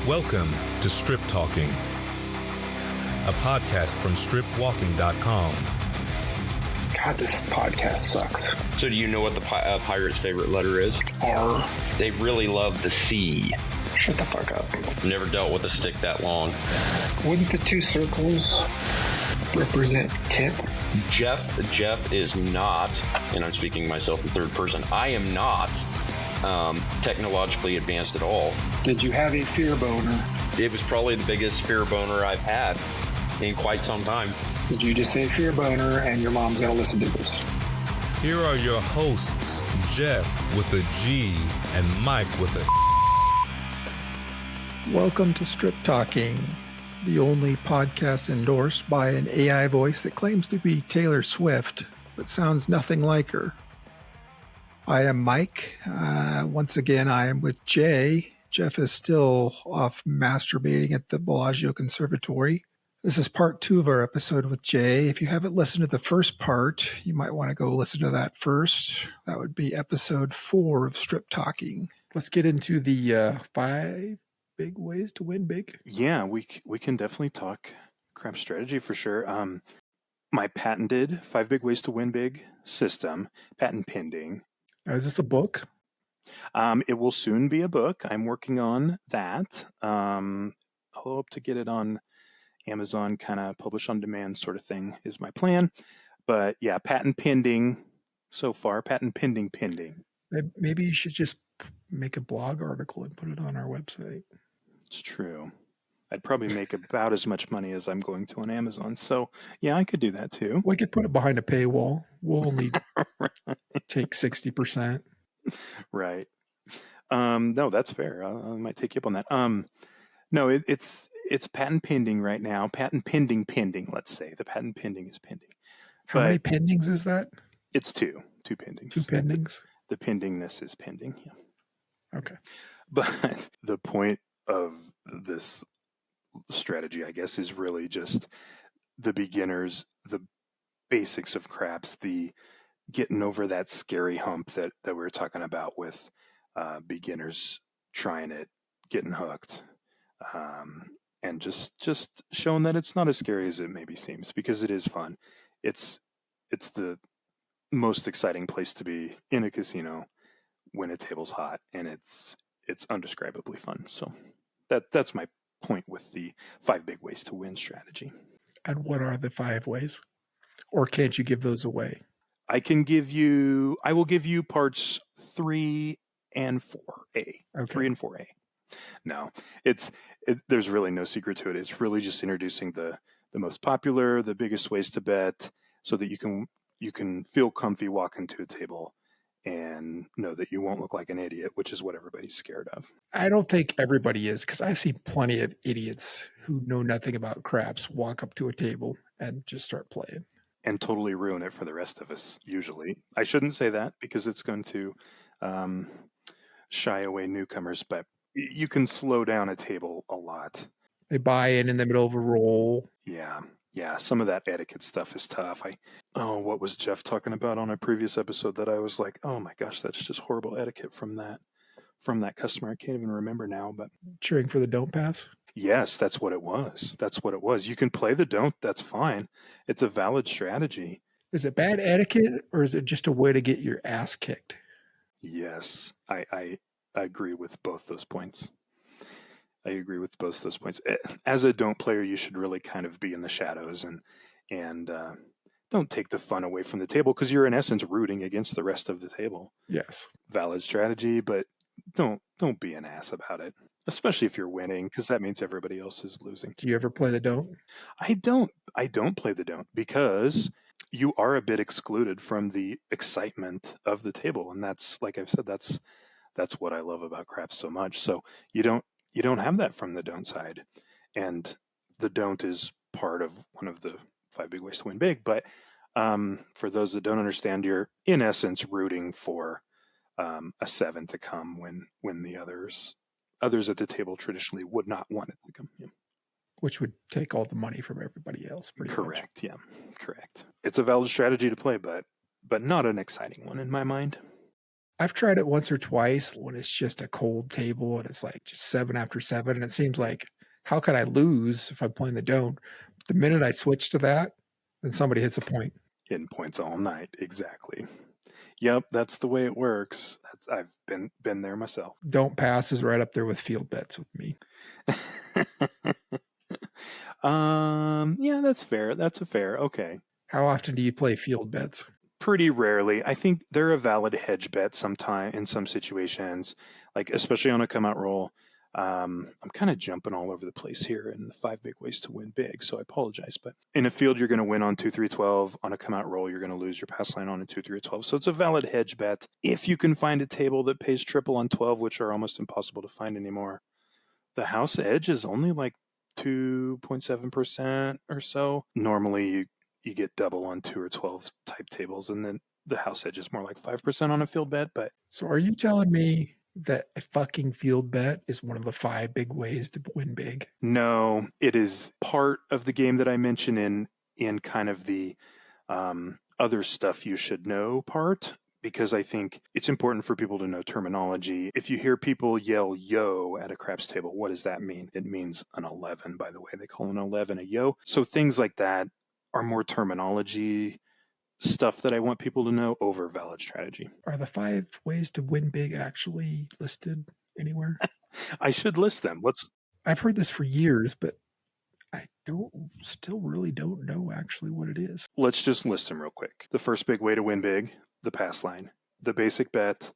Welcome to Strip Talking, a podcast from stripwalking.com. God, this podcast sucks. So do you know what the pirate's favorite letter is? R. They really love the C. Shut the fuck up. Never dealt with a stick that long. Wouldn't the two circles represent tits? Jeff is not, and I'm speaking myself in third person, I am not technologically advanced at all. Did you have a fear boner? It was probably the biggest fear boner I've had in quite some time. Did you just say fear boner and your mom's gonna listen to this? Here are your hosts, Jeff with a G and Mike with a... Welcome to Strip Talking, the only podcast endorsed by an AI voice that claims to be Taylor Swift, but sounds nothing like her. I am Mike. Once again, I am with Jay. Jeff is still off masturbating at the Bellagio Conservatory. This is part 2 of our episode with Jay. If you haven't listened to the first part, you might want to go listen to that first. That would be episode 4 of Strip Talking. Let's get into the 5 big ways to win big. Yeah, we can definitely talk crap strategy for sure. My patented 5 big ways to win big system, patent pending. Now, is this a book? It will soon be a book. I'm working on that. Hope to get it on Amazon, kind of publish on demand sort of thing is my plan. But yeah, patent pending so far. Patent pending. Maybe you should just make a blog article and put it on our website. It's true. I'd probably make about as much money as I'm going to on Amazon. So yeah, I could do that too. We could put it behind a paywall. We'll only take 60%. Right. No, that's fair. I might take you up on that. No, it's patent pending right now. Patent pending. Let's say the patent pending is pending. How many pendings is that? It's two pendings. 2 pendings. The pendingness is pending. Yeah. Okay. But the point of this strategy, I guess, is really just the beginners, the basics of craps, the getting over that scary hump that we were talking about with beginners trying it, getting hooked, and just showing that it's not as scary as it maybe seems, because it is fun. It's the most exciting place to be in a casino when a table's hot, and it's undescribably fun. So that's my point with the 5 big ways to win strategy. And what are the 5 ways? Or can't you give those away? I will give you parts 3 and 4A. Okay. 3 and 4A. No, there's really no secret to it. It's really just introducing the most popular, the biggest ways to bet, so that you can feel comfy walking to a table and know that you won't look like an idiot, which is what everybody's scared of. I don't think everybody is, because I've seen plenty of idiots who know nothing about craps walk up to a table and just start playing. And totally ruin it for the rest of us, usually. I shouldn't say that, because it's going to shy away newcomers, but you can slow down a table a lot. They buy in the middle of a roll. Yeah, some of that etiquette stuff is tough. What was Jeff talking about on a previous episode that I was like, oh my gosh, that's just horrible etiquette from that customer. I can't even remember now, but Cheering for the don't pass? yes, that's what it was. You can play the don't, that's fine. It's a valid strategy. Is it bad etiquette, or is it just a way to get your ass kicked? Yes, I agree with both those points. As a don't player, you should really kind of be in the shadows and don't take the fun away from the table, because you're in essence rooting against the rest of the table. Yes. Valid strategy, but don't be an ass about it, especially if you're winning, because that means everybody else is losing. Do you ever play the don't? I don't play the don't, because you are a bit excluded from the excitement of the table, and that's, like I've said, that's what I love about craps so much. So you don't have that from the don't side, and the don't is part of one of the 5 big ways to win big. But for those that don't understand, you're in essence rooting for a 7 to come when the others at the table traditionally would not want it to come. Yeah. Which would take all the money from everybody else. Correct. Yeah, correct. It's a valid strategy to play, but not an exciting one in my mind. I've tried it once or twice when it's just a cold table and it's like just 7 after 7, and it seems like, how can I lose if I'm playing the don't? The minute I switch to that, then somebody hits a point. Hitting points all night. Exactly. Yep, that's the way it works. I've been there myself. Don't pass is right up there with field bets with me. Yeah, that's fair. That's a fair. Okay. How often do you play field bets? Pretty rarely. I think they're a valid hedge bet sometime in some situations, like especially on a come out roll. I'm kind of jumping all over the place here in the 5 big ways to win big, so I apologize. But in a field, you're going to win on 2, 3, 12. On a come out roll, you're going to lose your pass line on a 2, 3, 12. So it's a valid hedge bet if you can find a table that pays triple on 12, which are almost impossible to find anymore. The house edge is only like 2.7% or so. Normally, you get double on 2 or 12 type tables, and then the house edge is more like 5% on a field bet. But So are you telling me that a fucking field bet is one of the 5 big ways to win big? no, it is part of the game that I mention in kind of the other stuff you should know part, because I think it's important for people to know terminology. If you hear people yell yo at a craps table, what does that mean? It means an 11, by the way. They call an 11 a yo. So things like that are more terminology stuff that I want people to know over valid strategy. Are the 5 ways to win big actually listed anywhere? I should list them. I've heard this for years, but I still really don't know actually what it is. Let's just list them real quick. The first big way to win big, the pass line. The basic bet,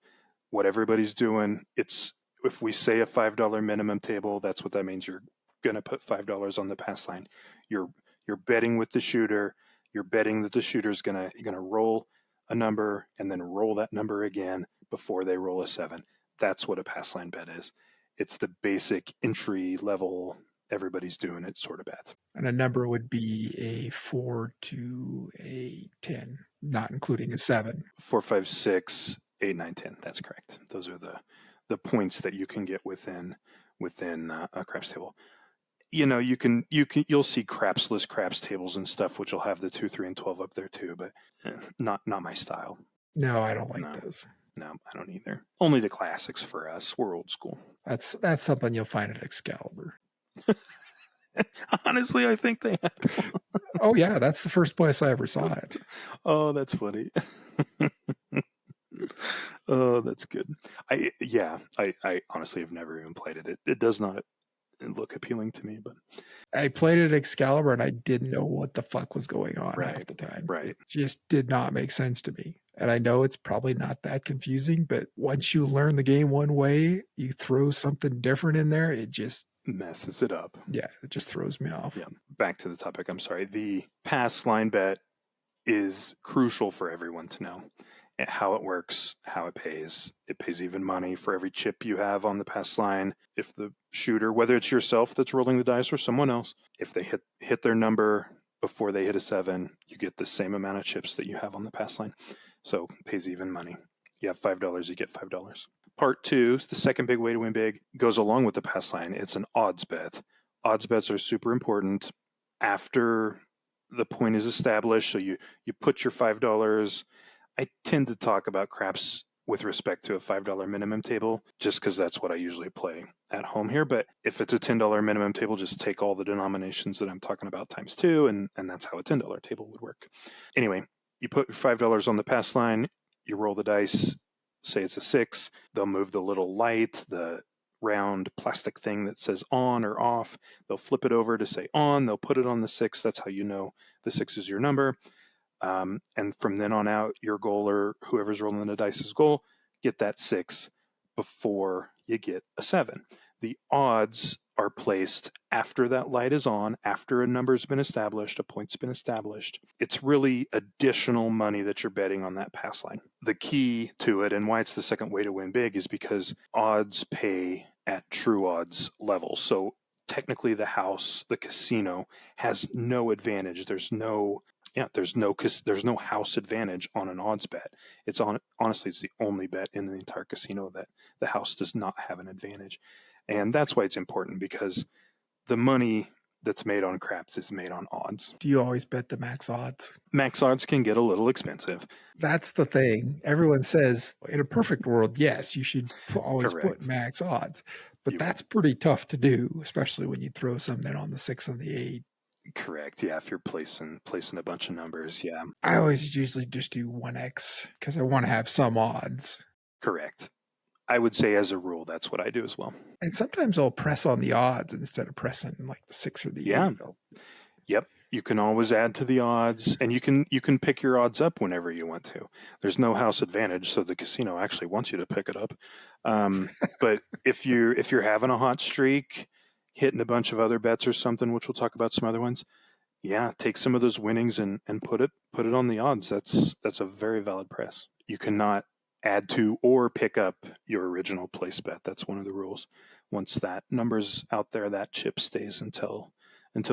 what everybody's doing. It's if we say a $5 minimum table, that's what that means. You're going to put $5 on the pass line. You're betting with the shooter. You're betting that the shooter's going to roll a number and then roll that number again before they roll a 7. That's what a pass line bet is. It's the basic entry level, everybody's doing it sort of bet. And a number would be a 4 to a 10, not including a 7. 4, 5, 6, 8, 9, 10. That's correct. Those are the points that you can get within a craps table. You'll see crapsless craps tables and stuff, which will have the 2, 3, and 12 up there too, but not my style. No, I don't like those. No, I don't either. Only the classics for us. We're old school. That's something you'll find at Excalibur. Honestly, I think they have. Oh yeah, that's the first place I ever saw it. Oh, that's funny. Oh, that's good. I honestly have never even played it. It does not look appealing to me, but I played it at Excalibur and I didn't know what the fuck was going on Right, half the time. right. It just did not make sense to me. And I know it's probably not that confusing, but once you learn the game one way, you throw something different in there, it just messes it up. yeah, it just throws me off. Yeah. Back to the topic. I'm sorry. The pass line bet is crucial for everyone to know how it works, how it pays. It pays even money for every chip you have on the pass line. If the shooter, whether it's yourself that's rolling the dice or someone else, if they hit their number before they hit a 7, you get the same amount of chips that you have on the pass line. So it pays even money. You have $5, you get $5. Part 2, the second big way to win big, goes along with the pass line. It's an odds bet. Odds bets are super important after the point is established. So you put your $5. I tend to talk about craps with respect to a $5 minimum table, just because that's what I usually play at home here. But if it's a $10 minimum table, just take all the denominations that I'm talking about times 2, and that's how a $10 table would work. Anyway, you put your $5 on the pass line, you roll the dice, say it's a 6, they'll move the little light, the round plastic thing that says on or off. They'll flip it over to say on, they'll put it on the 6. That's how you know the 6 is your number. And from then on out, your goal, or whoever's rolling the dice's goal, get that 6 before you get a 7. The odds are placed after that light is on, after a number's been established, a point's been established. It's really additional money that you're betting on that pass line. The key to it, and why it's the second way to win big, is because odds pay at true odds levels. So technically the casino has no advantage. There's no house advantage on an odds bet. Honestly, it's the only bet in the entire casino that the house does not have an advantage. And that's why it's important, because the money that's made on craps is made on odds. Do you always bet the max odds? Max odds can get a little expensive. That's the thing. Everyone says in a perfect world, yes, you should always put Correct. max odds. But You- that's pretty tough to do, especially when you throw something on the 6 and the 8. Correct. Yeah, if you're placing a bunch of numbers, yeah. I always usually just do 1x because I want to have some odds. Correct. I would say as a rule, that's what I do as well. And sometimes I'll press on the odds instead of pressing like the 6 or the 8. Yep. You can always add to the odds, and you can pick your odds up whenever you want to. There's no house advantage, so the casino actually wants you to pick it up. But if you're having a hot streak, hitting a bunch of other bets or something, which we'll talk about some other ones, yeah, take some of those winnings and put it on the odds. That's a very valid press. You cannot add to or pick up your original place bet. That's one of the rules. Once that number's out there, that chip stays until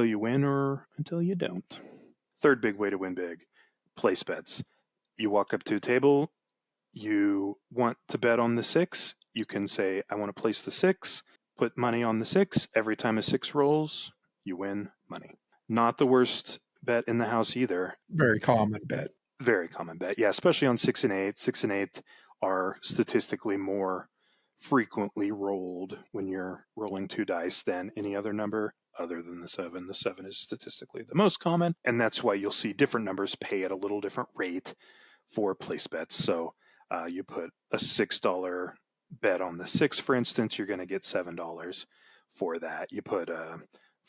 you win or until you don't. Third big way to win big, place bets. You walk up to a table, you want to bet on the 6, you can say, I want to place the 6, put money on the 6. Every time a 6 rolls, you win money. Not the worst bet in the house either. Very common bet. Very common bet. Yeah, especially on 6 and 8. 6 and 8 are statistically more frequently rolled when you're rolling 2 dice than any other number other than the 7. The 7 is statistically the most common, and that's why you'll see different numbers pay at a little different rate for place bets. So you put a $6 bet on the 6, for instance, you're going to get $7 for that. You put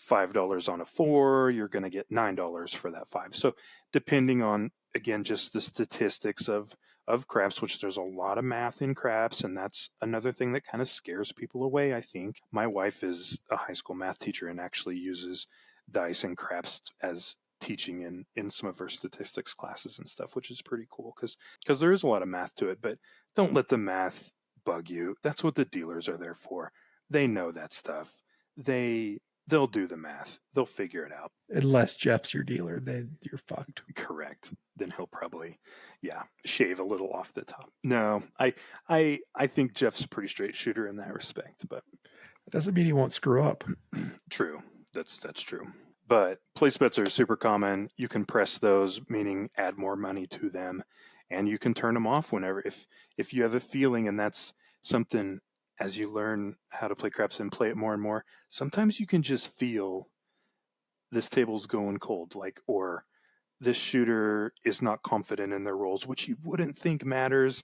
$5 on a 4, you're going to get $9 for that 5. So depending on, again, just the statistics of craps, which there's a lot of math in craps, and that's another thing that kind of scares people away, I think. My wife is a high school math teacher and actually uses dice and craps as teaching in some of her statistics classes and stuff, which is pretty cool because there is a lot of math to it, but don't let the math bug you. That's what the dealers are there for. They know that stuff. They'll do the math. They'll figure it out. Unless Jeff's your dealer, then you're fucked. Correct. Then he'll probably, shave a little off the top. No, I think Jeff's a pretty straight shooter in that respect, but It doesn't mean he won't screw up. true. That's true. But place bets are super common. You can press those, meaning add more money to them, and you can turn them off whenever if you have a feeling, and that's something as you learn how to play craps and play it more and more, sometimes you can just feel this table's going cold, or this shooter is not confident in their rolls, which you wouldn't think matters.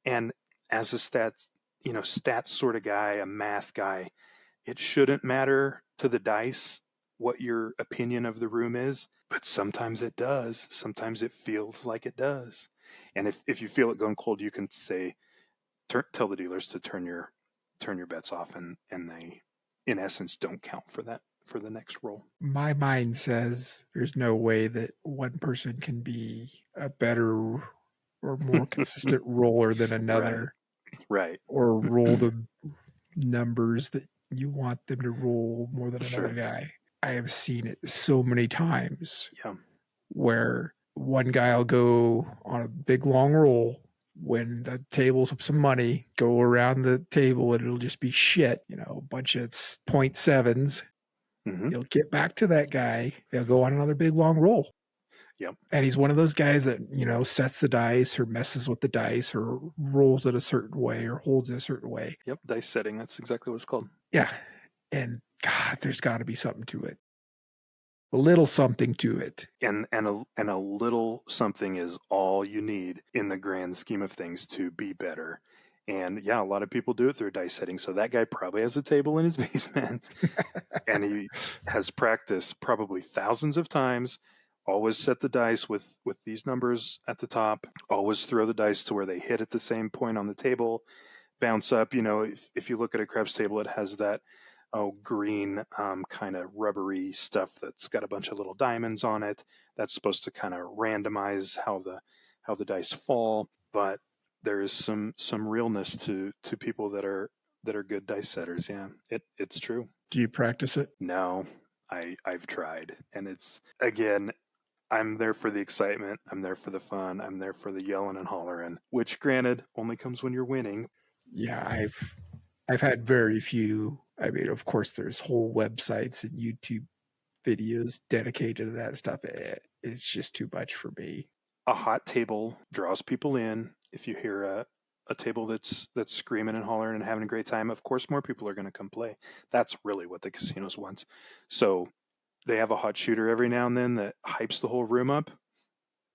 And as a stats sort of guy, a math guy, it shouldn't matter to the dice what your opinion of the room is, but sometimes it does. Sometimes it feels like it does. And if you feel it going cold, you can say, tell the dealers to turn your bets off, and they, in essence, don't count for that for the next roll. My mind says there's no way that one person can be a better or more consistent roller than another. Right. Or roll the numbers that you want them to roll more than another guy. I have seen it so many times where one guy will go on a big long roll when the table's up some money, go around the table and it'll just be shit, a bunch of 0.7s. Mm-hmm. He'll get back to that guy. They'll go on another big long roll. Yep. And he's one of those guys that, sets the dice or messes with the dice or rolls it a certain way or holds it a certain way. Yep. Dice setting. That's exactly what it's called. Yeah. And God, there's got to be something to it. A little something to it. And a little something is all you need in the grand scheme of things to be better. And a lot of people do it through dice setting. So that guy probably has a table in his basement and he has practiced probably thousands of times. Always set the dice with these numbers at the top. Always throw the dice to where they hit at the same point on the table. Bounce up. If you look at a craps table, it has that green kind of rubbery stuff that's got a bunch of little diamonds on it. That's supposed to kind of randomize how the dice fall. But there is some realness to people that are good dice setters. Yeah, it's true. Do you practice it? No, I've tried, and it's, again, I'm there for the excitement. I'm there for the fun. I'm there for the yelling and hollering, which, granted, only comes when you're winning. Yeah, I've had very few. I mean, of course, there's whole websites and YouTube videos dedicated to that stuff. It's just too much for me. A hot table draws people in. If you hear a table that's screaming and hollering and having a great time, of course more people are going to come play. That's really what the casinos want. So they have a hot shooter every now and then that hypes the whole room up.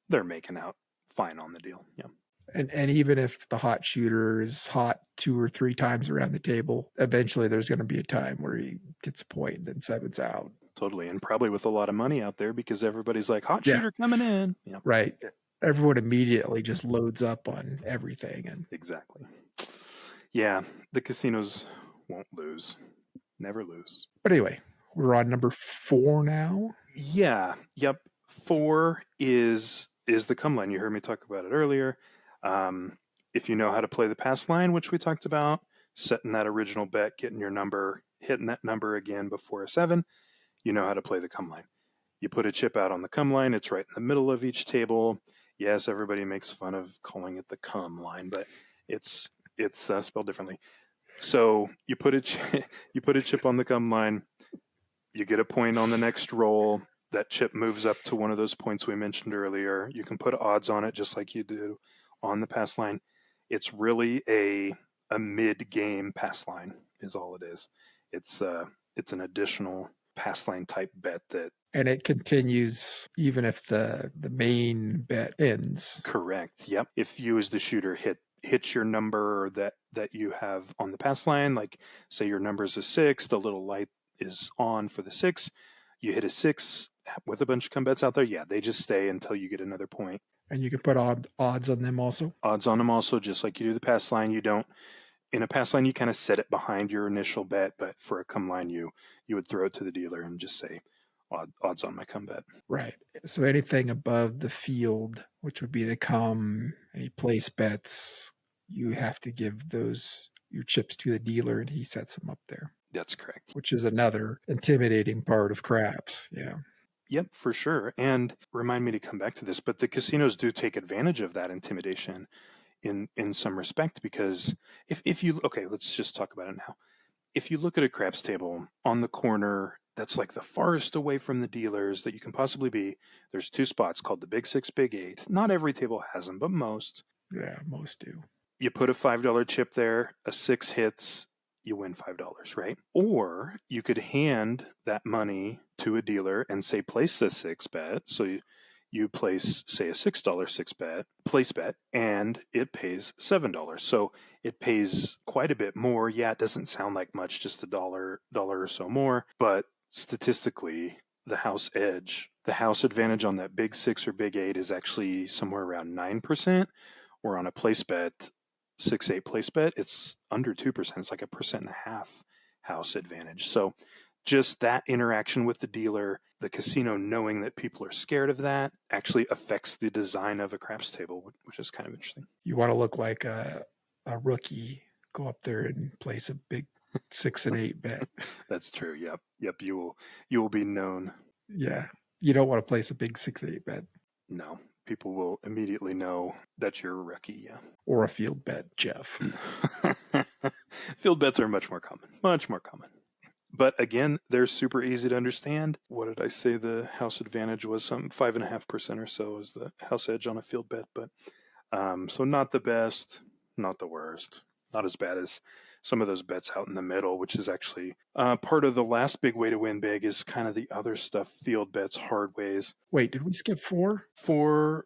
They're making out fine on the deal. Yeah. And even if the hot shooter is hot 2 or 3 times around the table, eventually there's going to be a time where he gets a point and then 7's out. Totally. And probably with a lot of money out there because everybody's like, hot shooter coming in. Yeah. Right. Everyone immediately just loads up on everything. And exactly. Yeah. The casinos won't lose. Never lose. But anyway, we're on number 4 now. Yeah. Yep. 4 is the come line. You heard me talk about it earlier. If you know how to play the pass line, which we talked about, setting that original bet, getting your number, hitting that number again before a 7, you know how to play the come line. You put a chip out on the come line. It's right in the middle of each table. Yes, everybody makes fun of calling it the come line, but it's spelled differently. So you put a chip on the come line. You get a point on the next roll. That chip moves up to one of those points we mentioned earlier. You can put odds on it just like you do on the pass line. It's really a mid-game pass line is all it is. It's an additional pass line type bet and it continues even if the main bet ends. Correct. Yep. If you as the shooter hits your number that you have on the pass line, like say your number is a 6, the little light is on for the 6. You hit a 6 with a bunch of come bets out there. Yeah, they just stay until you get another point. And you can put odds on them also? Odds on them also, just like you do the pass line. You don't, in a pass line, you kind of set it behind your initial bet, but for a come line, you would throw it to the dealer and just say, odds on my come bet. Right. So anything above the field, which would be the come, any place bets, you have to give your chips to the dealer and he sets them up there. That's correct. Which is another intimidating part of craps. Yeah. Yep, for sure. And remind me to come back to this, but the casinos do take advantage of that intimidation in some respect, because if you, okay, let's just talk about it now. If you look at a craps table on the corner that's like the farthest away from the dealers that you can possibly be, there's 2 spots called the Big 6, Big 8. Not every table has them, but most. Yeah, most do. You put a $5 chip there, a 6 hits, you win $5, right? Or you could hand that money to a dealer and say, place the 6 bet. So you place, say, a $6 place bet, and it pays $7. So it pays quite a bit more. Yeah, it doesn't sound like much, just $1 or so more. But statistically, the house advantage on that Big 6 or Big 8 is actually somewhere around 9%, or on a place bet, 6-8 place bet, it's under 2%. It's like 1.5% house advantage. So just that interaction with the dealer, the casino knowing that people are scared of that, actually affects the design of a craps table, which is kind of interesting. You want to look like a rookie, go up there and place a big 6 and 8 bet. That's true. Yep. You will be known. Yeah. You don't want to place a big 6-8 bet. No. People will immediately know that you're a rookie, yeah. Or a field bet, Jeff. Field bets are much more common. But again, they're super easy to understand. What did I say? The house advantage was some 5.5% or so is the house edge on a field bet. But so not the best, not the worst, not as bad as some of those bets out in the middle, which is actually part of the last big way to win big is kind of the other stuff, field bets, hard ways. Wait, did we skip 4? 4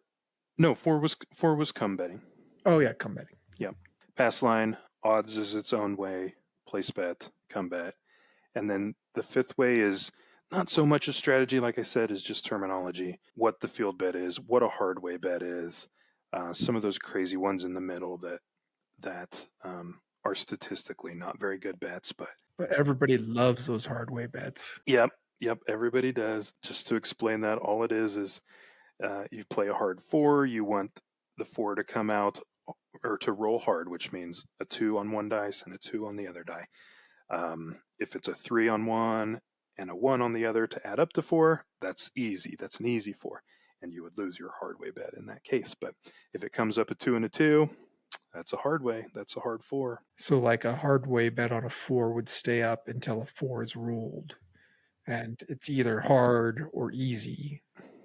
was come betting. Oh yeah, come betting. Yep. Pass line, odds is its own way, place bet, come bet. And then the 5th way is not so much a strategy, like I said, is just terminology. What the field bet is, what a hard way bet is, some of those crazy ones in the middle that are statistically not very good bets, but everybody loves those hard way bets. Yep, everybody does. Just to explain that, all it is you play a hard 4, you want the 4 to come out or to roll hard, which means a 2 on one dice and a 2 on the other die. If it's a 3 on one and a 1 on the other to add up to 4, that's easy. That's an easy 4, and you would lose your hard way bet in that case. But if it comes up a 2 and a 2, that's a hard way. That's a hard 4. So like a hard way bet on a 4 would stay up until a 4 is ruled. and it's either hard or easy,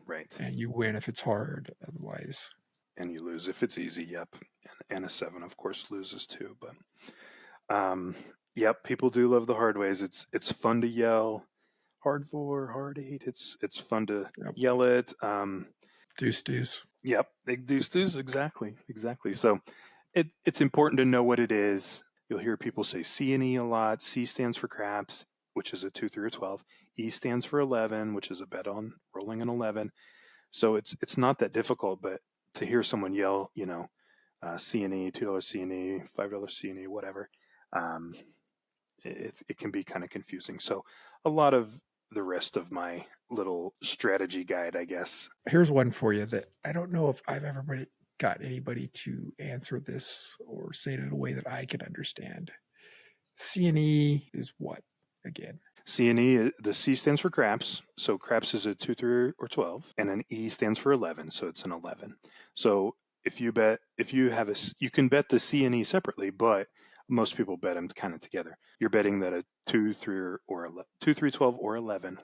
Right. and you win if it's hard. Otherwise, And you lose if it's easy. Yep. And a 7, of course, loses too. But yep, people do love the hard ways. It's fun to yell. Hard 4, hard 8. It's fun to yell it. deuce. Yep, big deuce. Exactly. So it's important to know what it is. You'll hear people say C and E a lot. C stands for craps, which is a 2, 3, or 12. E stands for 11, which is a bet on rolling an 11. So it's not that difficult, but to hear someone yell, C and E, $2 C and E, $5 C and E, whatever, it can be kind of confusing. So a lot of the rest of my little strategy guide, I guess. Here's one for you that I don't know if I've ever got anybody to answer this or say it in a way that I can understand. C and E is what again? C and E, the C stands for craps. So craps is a 2, 3, or 12, and an E stands for 11. So it's an 11. So you can bet the C and E separately, but most people bet them kind of together. You're betting that a 2, 3, or 11, 2, 3, 12, or 11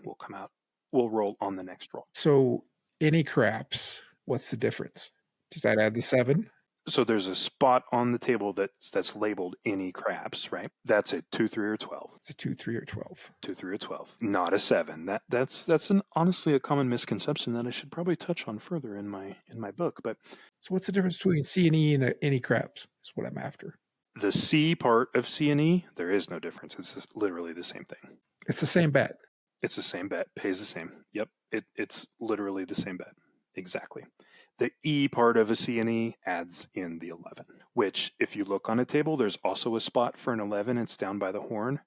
will roll on the next roll. So any craps, what's the difference? Does that add the 7? So there's a spot on the table that's labeled any craps, right? That's a 2, 3, or 12. It's a 2, 3, or 12. 2, 3, or 12. Not a 7. That's honestly a common misconception that I should probably touch on further in my book. But so what's the difference between C and E and any craps? Is what I'm after. The C part of C and E, there is no difference. It's just literally the same thing. It's the same bet. It's the same bet. Pays the same. Yep. It's literally the same bet. Exactly. The E part of a C and E adds in the 11, which if you look on a table, there's also a spot for an 11. It's down by the horn.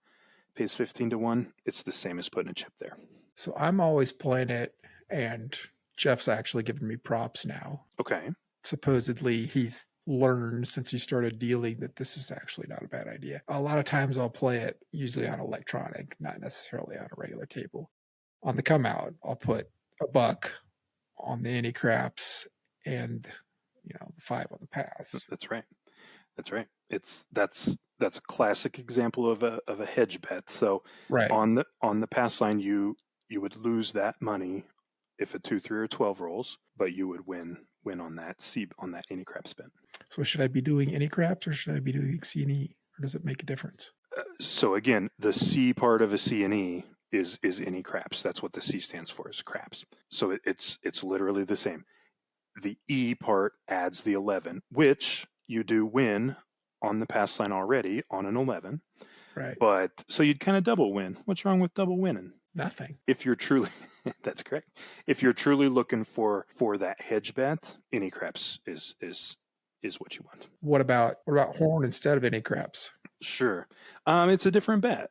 Pays 15 to 1. It's the same as putting a chip there. So I'm always playing it, and Jeff's actually giving me props now. Okay. Supposedly he's learned since he started dealing that this is actually not a bad idea. A lot of times I'll play it usually on electronic, not necessarily on a regular table. On the come out, I'll put $1 on the any craps and the 5 on the pass. That's right. That's a classic example of a hedge bet. So right. on the pass line you would lose that money if a 2, 3, or 12 rolls, but you would win on that any craps bet. So should I be doing any craps or should I be doing C and E, or does it make a difference? So again, the C part of a C and E is any craps. That's what the C stands for, is craps. So it's literally the same. The E part adds the 11, which you do win on the pass line already on an 11. Right. But so you'd kind of double win. What's wrong with double winning? Nothing. If you're truly, that's correct. If you're truly looking for that hedge bet, any craps is what you want. What about horn instead of any craps? Sure. It's a different bet.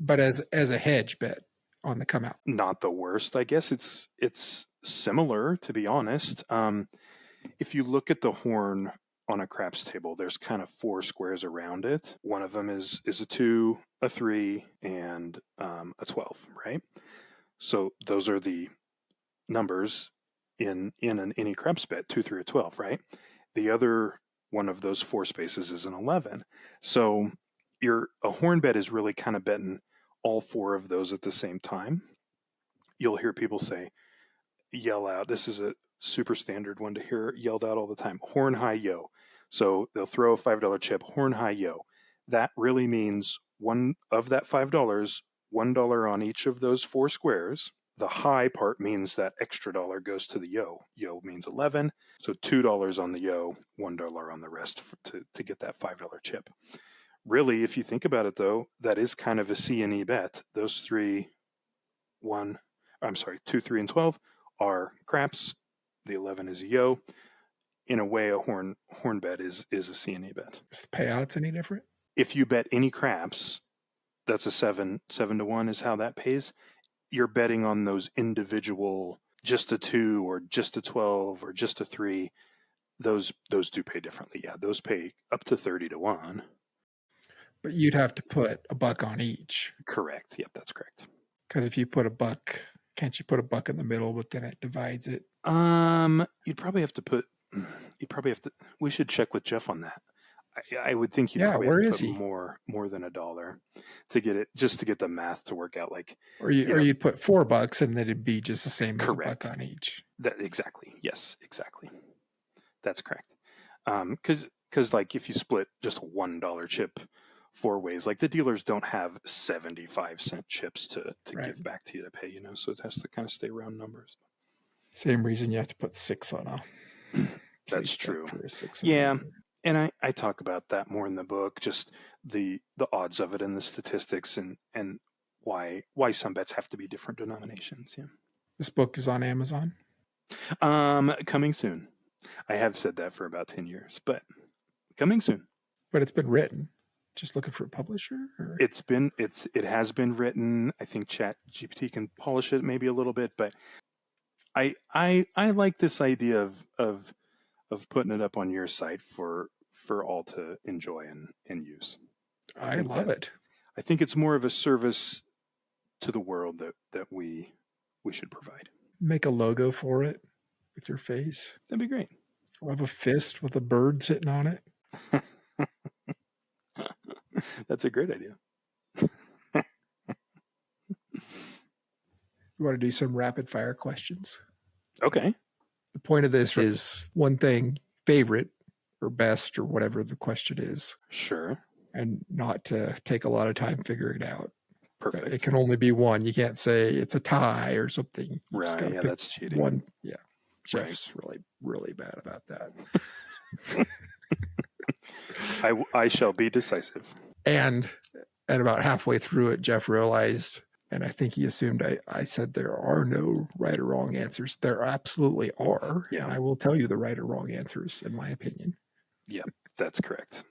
But as a hedge bet on the come out. Not the worst, I guess. It's similar, to be honest. If you look at the horn on a craps table, there's kind of 4 squares around it. One of them is a 2, a 3, and a 12, right? So those are the numbers in any craps bet, 2, 3, or 12, right? The other one of those 4 spaces is an 11. So a horn bet is really kind of betting all 4 of those at the same time. You'll hear people yell out. This is a super standard one to hear yelled out all the time. Horn high yo. So they'll throw a $5 chip, horn high yo. That really means one of that $5, $1 on each of those 4 squares. The high part means that extra dollar goes to the yo. Yo means 11. So $2 on the yo, $1 on the rest to get that $5 chip. Really, if you think about it, though, that is kind of a C and E bet. Those 2, 3, and 12 are craps. The 11 is a yo. In a way, a horn bet is a C and E bet. Is the payouts any different? If you bet any craps, that's a 7 to 1 is how that pays. You're betting on those individual, just a 2 or just a 12 or just a 3. Those do pay differently. Yeah, those pay up to 30 to 1. But you'd have to put $1 on each. Correct. Yep, that's correct. Because if you put $1, can't you put $1 in the middle, but then it divides it? We should check with Jeff on that. I would think you'd Yeah, probably where have is to put he? more than $1 to get it, just to get the math to work out. Like, Or you know, you'd put $4 and then it'd be just the same as correct. $1 on each. That exactly. Yes, exactly. That's correct. Because like if you split just a $1 chip 4 ways, like the dealers don't have 75-cent chips to Right. give back to you to pay, you know, so it has to kind of stay round numbers. Same reason you have to put 6 on a That's place bet true. for a 6. Yeah. And I talk about that more in the book, just the odds of it and the statistics and why some bets have to be different denominations. Yeah. This book is on Amazon. Coming soon. I have said that for about 10 years, but coming soon. But it's been written. Just looking for a publisher? Or? It has been written. I think ChatGPT can polish it maybe a little bit, but I like this idea of putting it up on your site for all to enjoy and use. I love it. I think it's more of a service to the world that we should provide. Make a logo for it with your face. That'd be great. I'll have a fist with a bird sitting on it. That's a great idea. You want to do some rapid fire questions? Okay. The point of this is one thing, favorite or best or whatever the question is. Sure. And not to take a lot of time figuring it out. Perfect. But it can only be one. You can't say it's a tie or something. You just Right. gotta Yeah, pick that's cheating. one. Yeah. Jeff's really, really bad about that. I shall be decisive. And about halfway through it, Jeff realized, and I think he assumed I said there are no right or wrong answers. There absolutely are. Yeah. And I will tell you the right or wrong answers, in my opinion. Yeah, that's correct.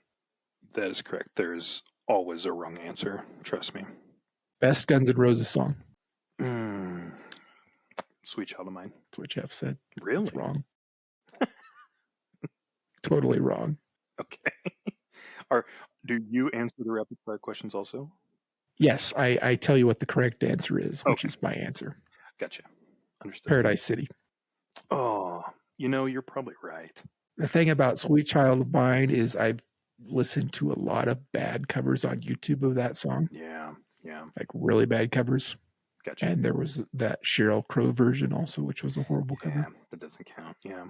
That is correct. There's always a wrong answer. Trust me. Best Guns N' Roses song. Sweet Child of Mine. That's what Jeff said. Really? It's wrong. Totally wrong. Okay. Do you answer the rapid fire questions also? Yes, I tell you what the correct answer is, which Okay. is my answer. Gotcha. Understood. Paradise City. Oh, you're probably right. The thing about Sweet Child of Mine is I've listened to a lot of bad covers on YouTube of that song. Yeah. Like really bad covers. Gotcha. And there was that Sheryl Crow version also, which was a horrible cover. Yeah, that doesn't count. Yeah.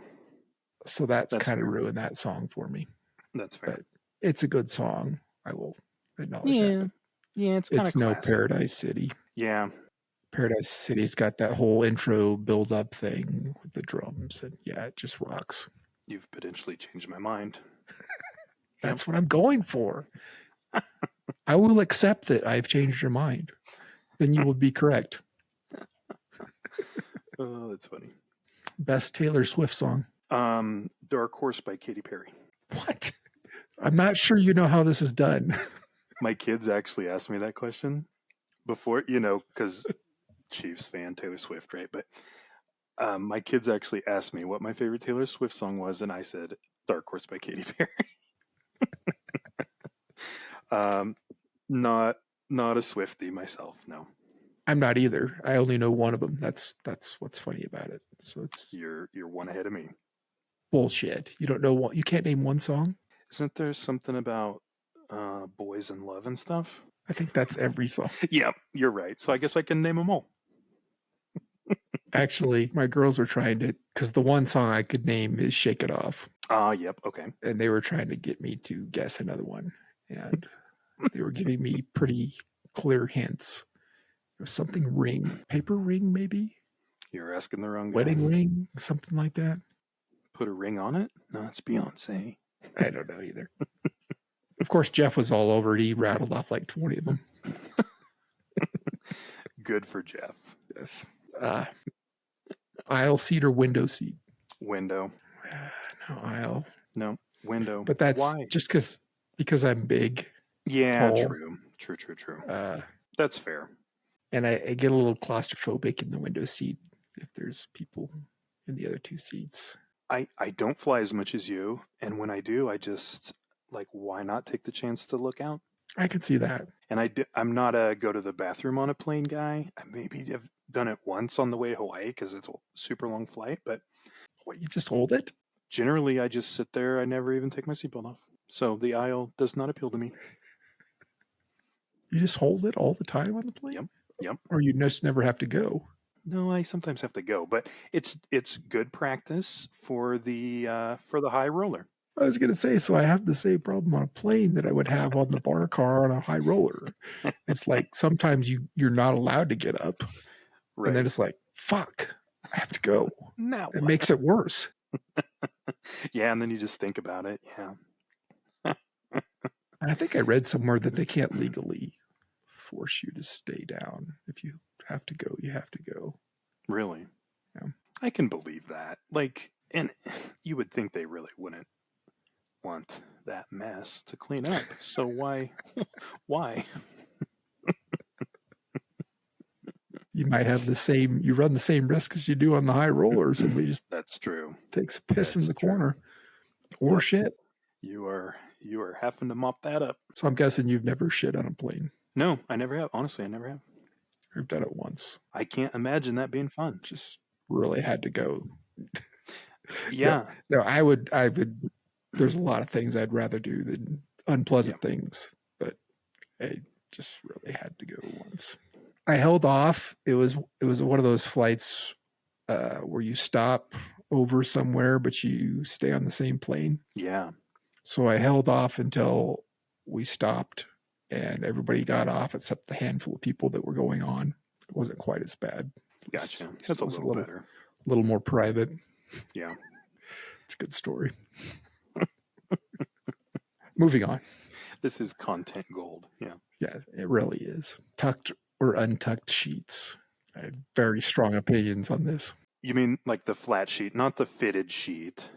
So that's kind of fair. ruined that song for me. That's fair. But it's a good song. I will acknowledge Yeah. that. Yeah, it's kind of It's no classic. Paradise City. Yeah. Paradise City's got that whole intro build up thing with the drums. And yeah, it just rocks. You've potentially changed my mind. That's what I'm going for. I will accept that I've changed your mind. Then you will be correct. Oh, that's funny. Best Taylor Swift song. Dark Horse by Katy Perry. What? I'm not sure you know how this is done. My kids actually asked me that question before, because Chiefs fan, Taylor Swift, right? But my kids actually asked me what my favorite Taylor Swift song was, and I said Dark Horse by Katy Perry. Not a Swiftie myself, no. I'm not either. I only know one of them. That's what's funny about it. So it's You're one ahead of me. bullshit. You don't know what you can't name one song. Isn't there something about boys in love and stuff? I think that's every song. Yeah, you're right. So I guess I can name them all. Actually, my girls were trying to, because the one song I could name is Shake It Off. Yep, okay. And they were trying to get me to guess another one. And they were giving me pretty clear hints. There was something ring, paper ring maybe? You're asking the wrong guy. Wedding ring, something like that. Put a ring on it? No, it's Beyonce. I don't know either. Of course, Jeff was all over it. He rattled off like 20 of them. Good for Jeff. Yes. Aisle seat or window seat? Window. No, aisle. No, window. But that's why? just because I'm big. Yeah, tall. True. That's fair. And I get a little claustrophobic in the window seat if there's people in the other two seats. I don't fly as much as you, and when I do, I just why not take the chance to look out? I can see that. And I'm not a go to the bathroom on a plane guy. I maybe have done it once on the way to Hawaii because it's a super long flight, but What, you just hold it? generally I just sit there. I never even take my seatbelt off. So the aisle does not appeal to me. You just hold it all the time on the plane? Yep. Yep. Or you just never have to go? No, I sometimes have to go, but it's good practice for the high roller. I was going to say, so I have the same problem on a plane that I would have on the bar car on a high roller. It's like sometimes you're not allowed to get up. Right. And then it's like, fuck, I have to go. Now It makes it worse. Yeah, and then you just think about it. Yeah. And I think I read somewhere that they can't legally force you to stay down. If you have to go, you have to go. Really? Yeah. I can believe that. Like, and you would think they really wouldn't want that mess to clean up. So why? You might have you run the same risk as you do on the high roller. Somebody just That's true. takes a piss in That's the true. corner. Or Yep. shit. You are having to mop that up. So I'm guessing you've never shit on a plane. No, I never have. Honestly, I never have. I've done it once. I can't imagine that being fun. Just really had to go. Yeah. No, I would. There's a lot of things I'd rather do than unpleasant things, but I just really had to go once. I held off. It was one of those flights where you stop over somewhere, but you stay on the same plane. Yeah. So I held off until we stopped and everybody got off except the handful of people that were going on. It wasn't quite as bad. Gotcha. That's a little better. A little more private. Yeah. It's a good story. Moving on. This is content gold. Yeah. Yeah, it really is. Tucked or untucked sheets. I have very strong opinions on this. You mean like the flat sheet, not the fitted sheet?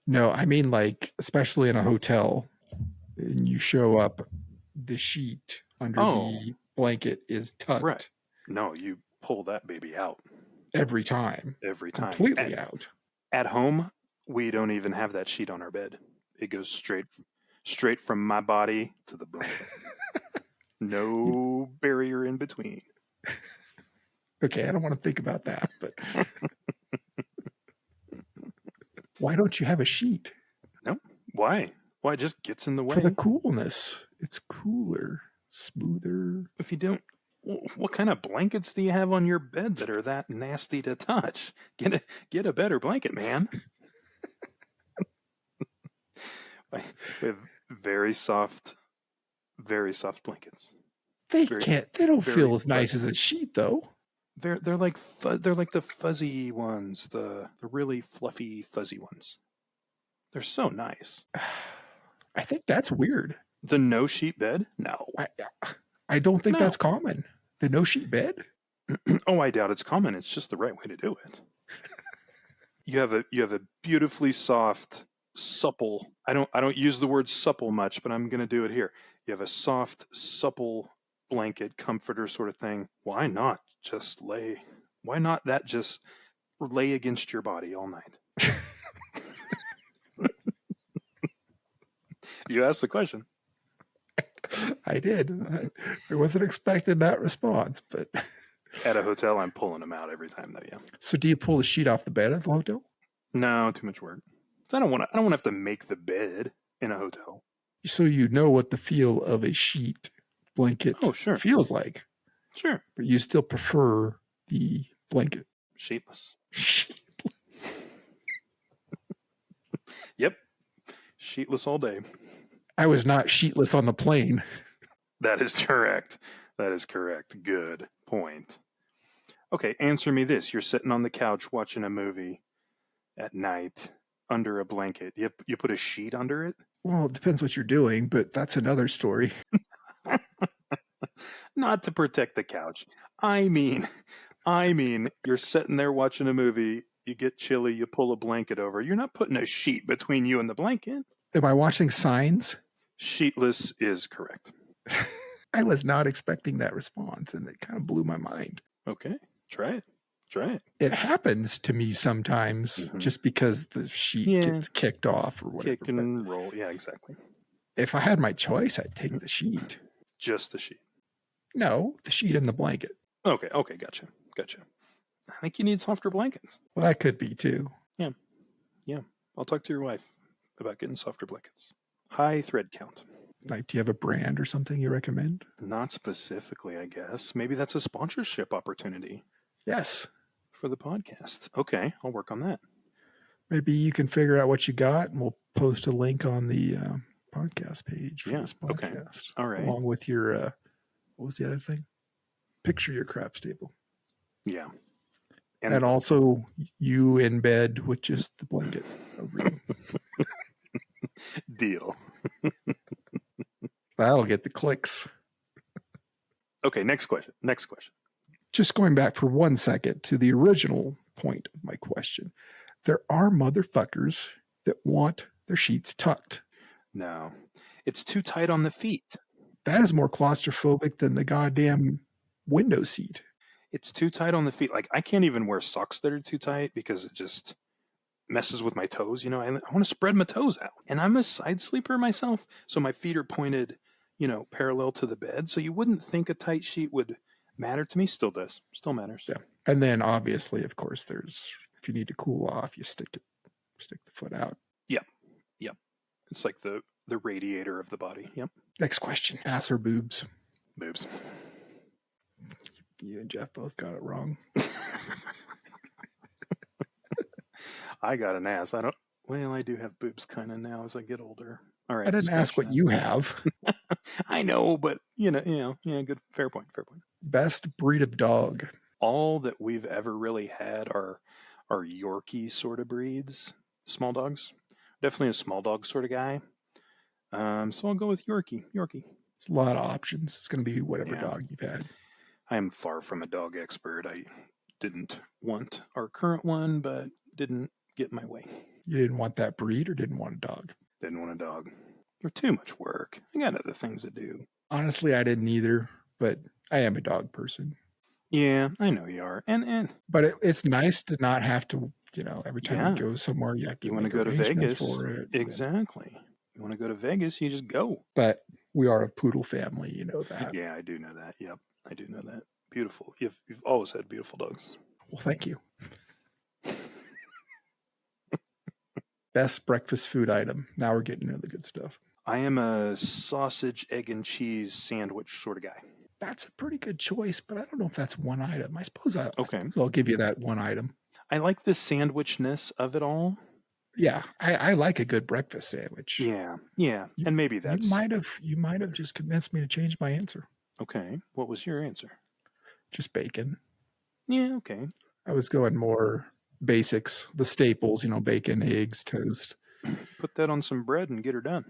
No, I mean like, especially in a hotel, and you show up, the sheet under the blanket is tucked. Right. No, you pull that baby out. Every time. Every time. Completely out. At home, we don't even have that sheet on our bed. It goes straight from my body to the blanket. No barrier in between. Okay, I don't want to think about that, but why don't you have a sheet? No. Why? Why? It just gets in the way. For the coolness. It's cooler, smoother. If you don't, what kind of blankets do you have on your bed that are that nasty to touch? Get a better blanket, man. We have very soft blankets. They don't feel as nice as a sheet, though. They're like the fuzzy ones, the really fluffy fuzzy ones. They're so nice. I think that's weird. The no sheet bed? No. I don't think that's common. The no sheet bed? Oh, I doubt it's common. It's just the right way to do it. You have a beautifully soft, supple. I don't use the word supple much, but I'm going to do it here. You have a soft, supple blanket, comforter sort of thing. Why not just lay against your body all night? You asked the question. I did. I wasn't expecting that response, but at a hotel, I'm pulling them out every time, though. Yeah. So, do you pull the sheet off the bed at the hotel? No, too much work. So I don't want to have to make the bed in a hotel. So you know what the feel of a sheet blanket feels like. Sure. But you still prefer the blanket. Sheetless. Sheetless. Yep. Sheetless all day. I was not sheetless on the plane. That is correct. Good point. Okay, answer me this. You're sitting on the couch watching a movie at night under a blanket. You put a sheet under it? Well, it depends what you're doing, but that's another story. Not to protect the couch. I mean, you're sitting there watching a movie, you get chilly, you pull a blanket over. You're not putting a sheet between you and the blanket. Am I watching Signs? Sheetless is correct. I was not expecting that response, and it kind of blew my mind. Okay, try it. It happens to me sometimes just because the sheet gets kicked off or whatever. Kick and roll. Yeah, exactly. If I had my choice, I'd take the sheet. Just the sheet? No, the sheet and the blanket. Okay, gotcha. I think you need softer blankets. Well, that could be too. Yeah. I'll talk to your wife about getting softer blankets. High thread count. Like, do you have a brand or something you recommend? Not specifically, I guess. Maybe that's a sponsorship opportunity Yes. for the podcast. Okay, I'll work on that. Maybe you can figure out what you got, and we'll post a link on the podcast page for this podcast. Okay. All right. Along with your, what was the other thing? Picture your craps table. Yeah. And also you in bed with just the blanket over you. Deal. That'll get the clicks. Okay, next question. Just going back for 1 second to the original point of my question. There are motherfuckers that want their sheets tucked. No, it's too tight on the feet. That is more claustrophobic than the goddamn window seat. It's too tight on the feet. Like, I can't even wear socks that are too tight because it just messes with my toes. You know, I want to spread my toes out. And I'm a side sleeper myself, so my feet are pointed, parallel to the bed. So you wouldn't think a tight sheet would matter to me. Still does. Still matters. Yeah. And then obviously, of course, if you need to cool off, you stick the foot out. Yep. It's like the radiator of the body. Yep. Next question. Ass or boobs? Boobs. You and Jeff both got it wrong. I got an ass. I do have boobs kind of now as I get older. All right. I didn't ask what you have. I know, but good. Fair point. Best breed of dog. All that we've ever really had are Yorkie sort of breeds, small dogs. Definitely a small dog sort of guy. So I'll go with Yorkie. There's a lot of options. It's going to be whatever dog you've had. I am far from a dog expert. I didn't want our current one, but didn't get my way. You didn't want that breed or didn't want a dog? Didn't want a dog. For too much work. I got other things to do. Honestly, I didn't either, but I am a dog person. Yeah, I know you are. But it's nice to not have to, every time you go somewhere, you have to want to go to Vegas for it. Exactly. You want to go to Vegas, you just go. But we are a poodle family, you know that. Yeah, I do know that. Yep, I do know that. Beautiful. You've always had beautiful dogs. Well, thank you. Best breakfast food item. Now we're getting into the good stuff. I am a sausage, egg, and cheese sandwich sort of guy. That's a pretty good choice, but I don't know if that's one item. I suppose I'll give you that one item. I like the sandwichness of it all. Yeah, I like a good breakfast sandwich. Yeah, and maybe that's... You might have just convinced me to change my answer. Okay, what was your answer? Just bacon. Yeah, okay. I was going more basics, the staples, bacon, eggs, toast. Put that on some bread and get her done.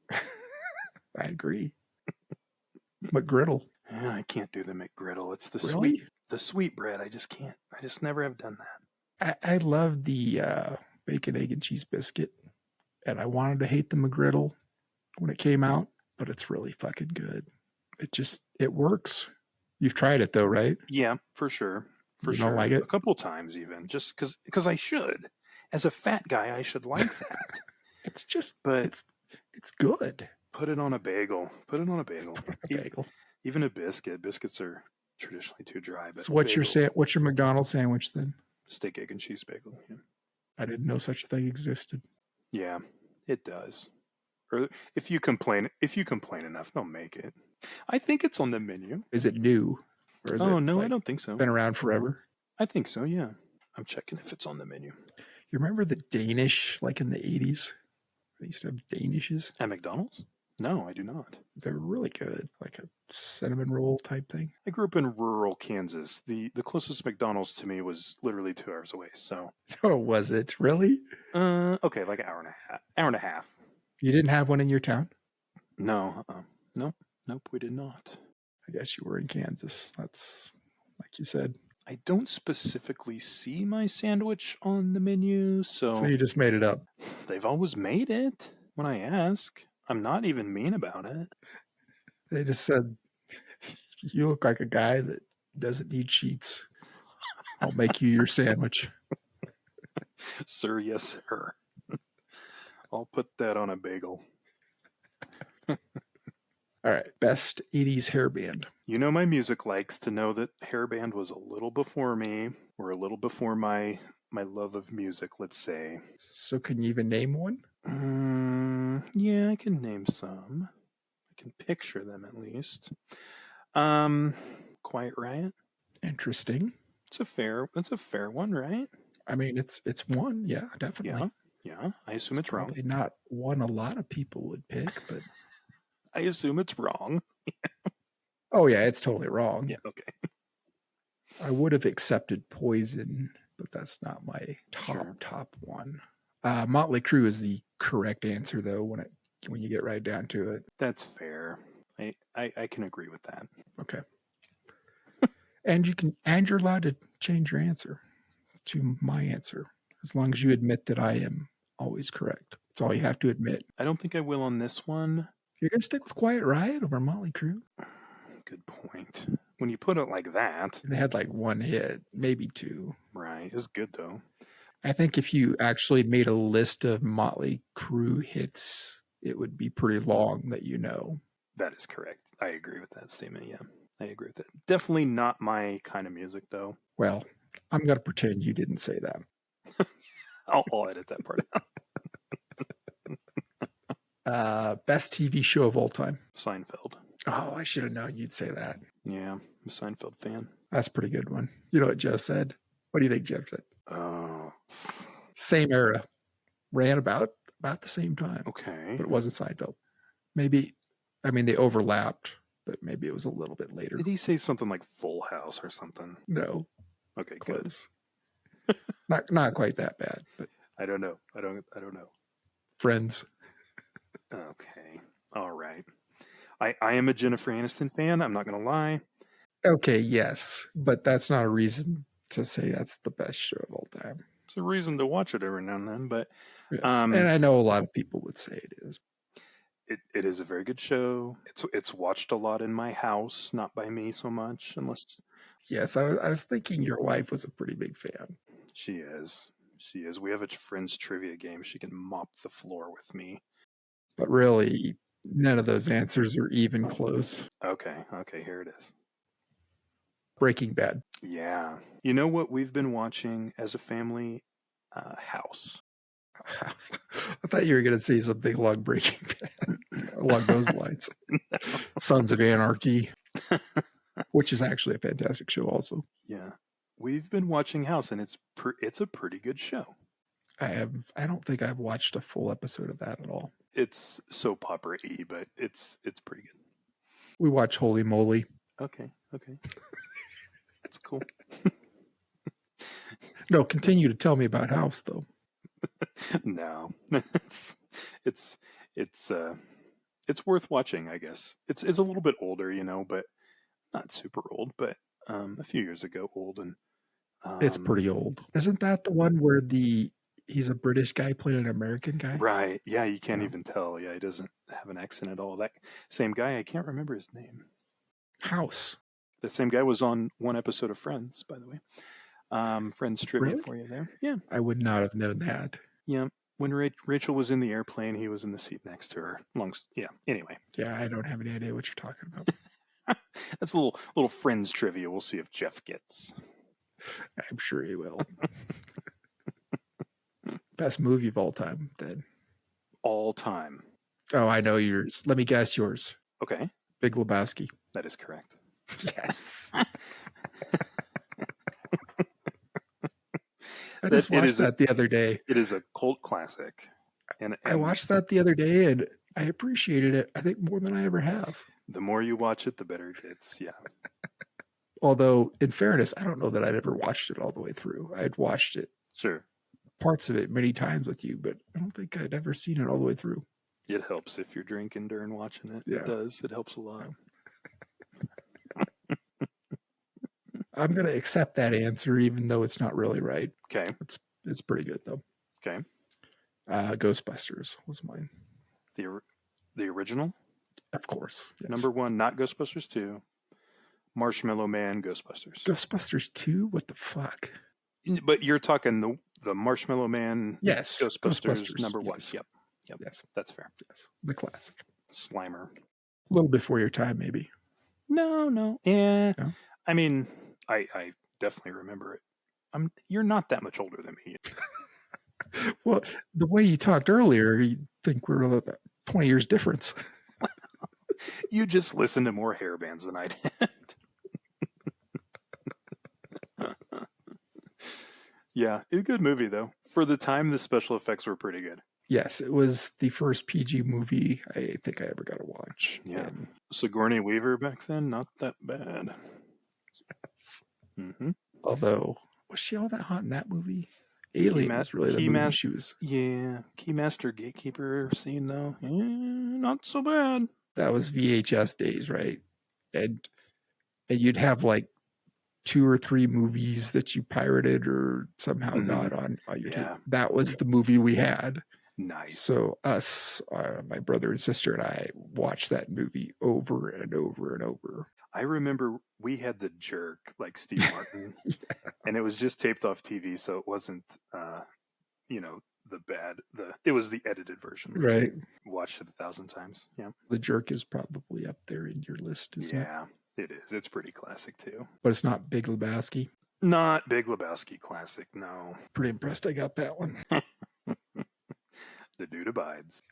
I agree. McGriddle. I can't do the McGriddle. It's the sweet bread. I just can't. I just never have done that. I love the bacon, egg, and cheese biscuit, and I wanted to hate the McGriddle when it came out, but it's really fucking good. It works. You've tried it though, right? Yeah, for sure. You don't like it? A couple times even, just because I should. As a fat guy, I should like that. It's good. Put it on a bagel. Even a biscuit. Biscuits are traditionally too dry. But so what's your McDonald's sandwich then? Steak, egg, and cheese bagel. Yeah. I didn't know such a thing existed. Yeah, it does. Or if you complain enough, they'll make it. I think it's on the menu. Is it new? Or is I don't think so. Been around forever? I think so, yeah. I'm checking if it's on the menu. You remember the Danish, like in the 80s? They used to have Danishes. At McDonald's? No, I do not. They're really good, like a cinnamon roll type thing. I grew up in rural Kansas. The closest McDonald's to me was literally 2 hours away. So. Oh, was it really? Okay, like an hour and a half. You didn't have one in your town? No. Nope. We did not. I guess you were in Kansas. That's like you said. I don't specifically see my sandwich on the menu, so you just made it up. They've always made it when I ask. I'm not even mean about it. They just said, you look like a guy that doesn't need sheets. I'll make you your sandwich. Sir, yes, sir. I'll put that on a bagel. All right. Best 80s hairband. My music likes to know that hairband was a little before me, or a little before my love of music, let's say. So can you even name one? Yeah, I can name some. I can picture them at least. Quiet Riot. Interesting. It's a fair one, right? I mean, it's one. Yeah, definitely. Yeah. I assume it's wrong. Probably not one a lot of people would pick, but I assume it's wrong. oh yeah, it's totally wrong. Yeah, okay. I would have accepted Poison, but that's not my Sure. top one. Motley Crue is the correct answer, though. When you get right down to it. That's fair. I can agree with that. Okay. And you're allowed to change your answer to my answer as long as you admit that I am always correct. That's all you have to admit. I don't think I will on this one. You're gonna stick with Quiet Riot over Motley Crue? Good point. When you put it like that, They had like one hit, maybe two. right? It's good though. I think if you actually made a list of Motley Crue hits, it would be pretty long that you know. That is correct. I agree with that statement. Yeah, I agree with that. Definitely not my kind of music though. Well, I'm going to pretend you didn't say that. I'll edit that part out. Best TV show of all time. Seinfeld. Oh, I should have known you'd say that. Yeah, I'm a Seinfeld fan. That's a pretty good one. You know what Jeff said? What do you think Jeff said? Oh, Same era. Ran about the same time. okay. But it wasn't Seinfeld. Maybe, I mean, they overlapped, but maybe it was a little bit later. Did he say something like Full House or something? No. Okay, good. Close. not quite that bad, but I don't know. I don't know. Friends. Okay. All right. I am a Jennifer Aniston fan. I'm not going to lie. Okay, yes, but that's not a reason to say that's the best show of all time. It's a reason to watch it every now and then, but Yes. And I know a lot of people would say it is. It is a very good show. It's watched a lot in my house, not by me so much, unless Yes, I was thinking your wife was a pretty big fan. she is. She is. We have a friend's trivia game. She can mop the floor with me. But really, none of those answers are even close. Okay, here it is. Breaking Bad. Yeah. You know what we've been watching as a family? House. I thought you were going to say something along Breaking Bad, along those lines. Sons of Anarchy, which is actually a fantastic show also. Yeah. We've been watching House, and it's a pretty good show. I don't think I've watched a full episode of that at all. It's soap opera-y, but it's pretty good. We watch Holy Moly. Okay. That's cool. No, continue to tell me about House though. No, it's worth watching, I guess. It's a little bit older, but not super old, but a few years ago old, and It's pretty old. Isn't that the one where he's a British guy playing an American guy? right. Yeah, you can't even tell. Yeah, he doesn't have an accent at all. That same guy, I can't remember his name. House. The same guy was on one episode of Friends, by the way. Friends trivia Really? for you there. Yeah. I would not have known that. Yeah. When Rachel was in the airplane, he was in the seat next to her. Anyway. Yeah, I don't have any idea what you're talking about. That's a little Friends trivia. We'll see if Jeff gets. I'm sure he will. Best movie of all time, then. All time. Oh, I know yours. Let me guess yours. Okay. Big Lebowski. That is correct. Yes. I just watched that the other day. It is a cult classic. And I watched that the other day and I appreciated it, I think, more than I ever have. The more you watch it, the better it gets. Yeah. Although, in fairness, I don't know that I'd ever watched it all the way through. I'd watched it, Sure. parts of it, many times with you, but I don't think I'd ever seen it all the way through. It helps if you're drinking during watching it. Yeah. It does. It helps a lot. I'm going to accept that answer, even though it's not really right. Okay. It's pretty good, though. Okay. Ghostbusters was mine. The original? Of course. Yes. Number 1, not Ghostbusters 2. Marshmallow Man, Ghostbusters. Ghostbusters 2? What the fuck? But you're talking the Marshmallow Man, Yes. Ghostbusters number 1. Yes. Yep. Yes. That's fair. Yes. The classic. Slimer. A little before your time, maybe. No. Yeah. No? I mean, I definitely remember it. You're not that much older than me. Well, the way you talked earlier, you think we're 20 years difference. You just listen to more hair bands than I did. Yeah, it's a good movie, though. For the time, the special effects were pretty good. Yes, it was the first PG movie I think I ever got to watch. Yeah. And Sigourney Weaver back then, not that bad. yes. Mm-hmm. Although, was she all that hot in that movie? Alien was really the movie she was. Yeah, Keymaster Gatekeeper scene, though. Yeah, not so bad. That was VHS days, right? And you'd have like 2 or 3 movies that you pirated or somehow got on your tape. That was the movie we had. Nice. So us, my brother and sister and I watched that movie over and over and over. I remember we had The Jerk, like Steve Martin, and it was just taped off TV, so it wasn't, it was the edited version. Right. Watched it 1,000 times. Yeah. The Jerk is probably up there in your list, isn't it? Yeah, it is. It's pretty classic, too. But it's not Big Lebowski. Not Big Lebowski classic, no. Pretty impressed I got that one. The Dude Abides.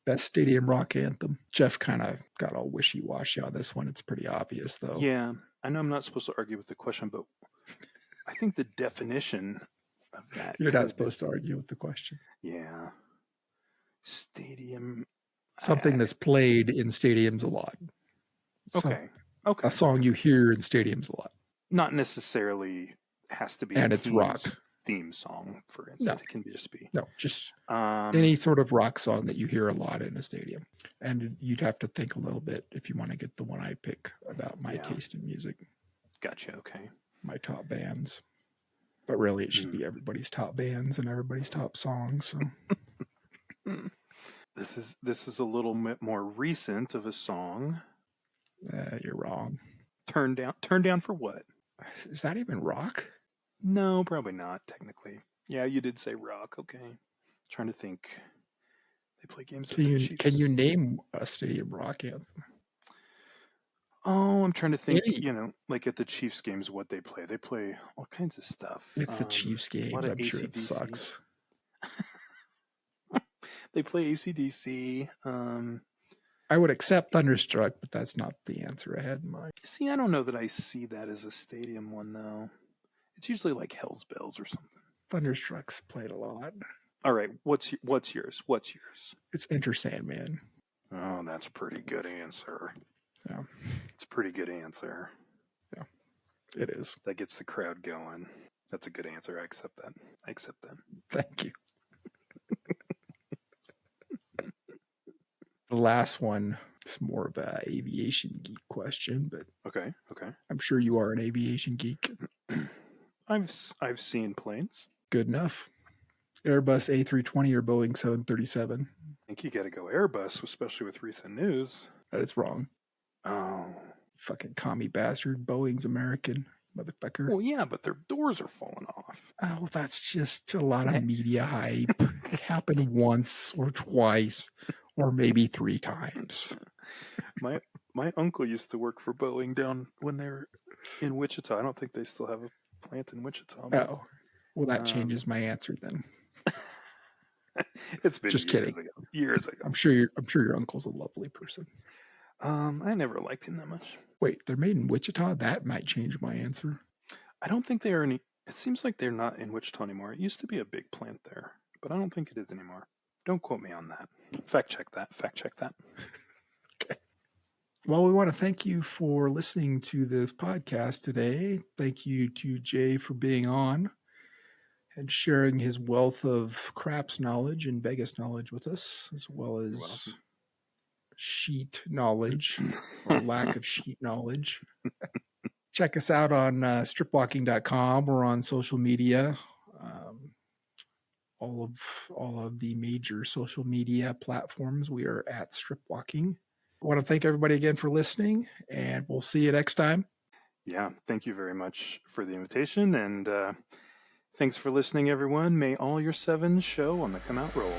Best stadium rock anthem. Jeff kind of got all wishy-washy on this one. It's pretty obvious, though. Yeah, I know I'm not supposed to argue with the question, but I think the definition of that... You're not supposed to argue with the question. Yeah. Stadium... Something that's played in stadiums a lot. Okay. A song you hear in stadiums a lot. Not necessarily has to be and it's rock theme song, for instance. No. It can just be just any sort of rock song that you hear a lot in a stadium. And you'd have to think a little bit if you want to get the one I pick about my taste in music. Gotcha. Okay. My top bands. But really it should be everybody's top bands and everybody's top songs. So. This is a little bit more recent of a song. You're wrong. Turn down for what? Is that even rock? No, probably not, technically. Yeah, you did say rock. Okay. Trying to think. They play games at the Chiefs. Can you name a stadium rock anthem? Oh, I'm trying to think, like at the Chiefs games, what they play. They play all kinds of stuff. It's the Chiefs games. I'm sure it sucks. They play AC/DC. I would accept Thunderstruck, but that's not the answer I had in mind. See, I don't know that I see that as a stadium one, though. It's usually like Hell's Bells or something. Thunderstruck's played a lot. All right, what's yours? What's yours? It's Enter Sandman. Oh, that's a pretty good answer. Yeah. It's a pretty good answer. Yeah, it is. That gets the crowd going. That's a good answer. I accept that. Thank you. The last one is more of an aviation geek question, but okay. I'm sure you are an aviation geek. I've seen planes. Good enough. Airbus A320 or Boeing 737. I think you got to go Airbus, especially with recent news. That is wrong. Oh, fucking commie bastard! Boeing's American, motherfucker. Well, yeah, but their doors are falling off. Oh, that's just a lot of media hype. It happened once or twice. Or maybe 3 times. My uncle used to work for Boeing down when they were in Wichita. I don't think they still have a plant in Wichita. Oh, well, that changes my answer then. It's been just kidding. Years ago. I'm sure your uncle's a lovely person. I never liked him that much. Wait, they're made in Wichita? That might change my answer. I don't think they are any. It seems like they're not in Wichita anymore. It used to be a big plant there, but I don't think it is anymore. Don't quote me on that. Fact check that. Okay. Well, we want to thank you for listening to this podcast today. Thank you to Jay for being on and sharing his wealth of craps knowledge and Vegas knowledge with us, as well as sheet knowledge or lack of sheet knowledge. Check us out on stripwalking.com. We're on social media. All of the major social media platforms. We are at Stripwalking. I want to thank everybody again for listening, and we'll see you next time. Yeah, thank you very much for the invitation, and thanks for listening, everyone. May all your sevens show on the come out roll.